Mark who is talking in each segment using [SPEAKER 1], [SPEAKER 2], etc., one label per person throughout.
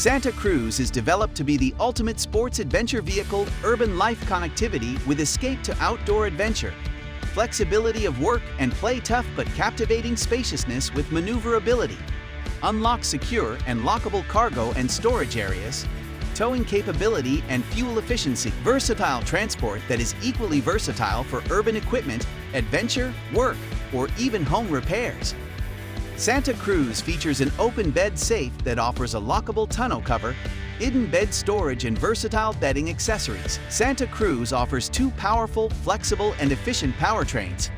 [SPEAKER 1] Santa Cruz is developed to be the ultimate sports adventure vehicle, urban life connectivity with escape to outdoor adventure, flexibility of work and play tough but captivating spaciousness with maneuverability, unlock secure and lockable cargo and storage areas, towing capability and fuel efficiency, versatile transport that is equally versatile for urban equipment, adventure, work, or even home repairs. Santa Cruz features an open bed safe that offers a lockable tonneau cover, hidden bed storage and versatile bedding accessories. Santa Cruz offers two powerful, flexible and efficient powertrains.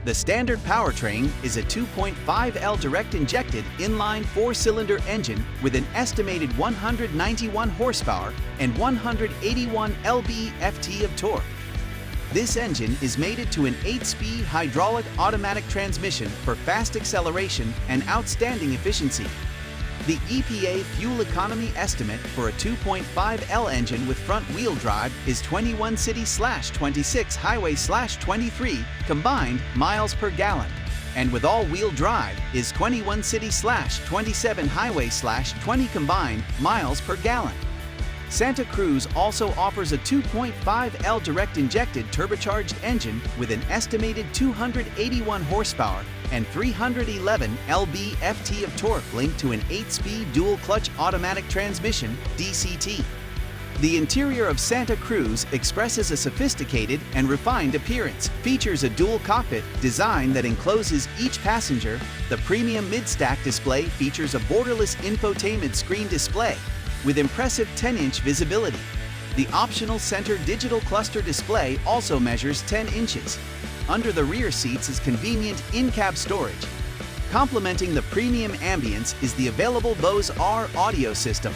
[SPEAKER 1] The standard powertrain is a 2.5L direct-injected inline four-cylinder engine with an estimated 191 horsepower and 181 lb-ft of torque. This engine is mated to an 8-speed hydraulic automatic transmission for fast acceleration and outstanding efficiency. The EPA fuel economy estimate for a 2.5L engine with front-wheel drive is 21 city/26 highway/23 combined miles per gallon, and with all-wheel drive is 21 city/27 highway/20 combined miles per gallon. Santa Cruz also offers a 2.5L direct-injected turbocharged engine with an estimated 281 horsepower and 311 lb-ft of torque linked to an 8-speed dual-clutch automatic transmission (DCT). The interior of Santa Cruz expresses a sophisticated and refined appearance, features a dual cockpit design that encloses each passenger. The premium mid-stack display features a borderless infotainment screen display with impressive 10-inch visibility. The optional center digital cluster display also measures 10 inches. Under the rear seats is convenient in-cab storage. Complementing the premium ambience is the available Bose R audio system,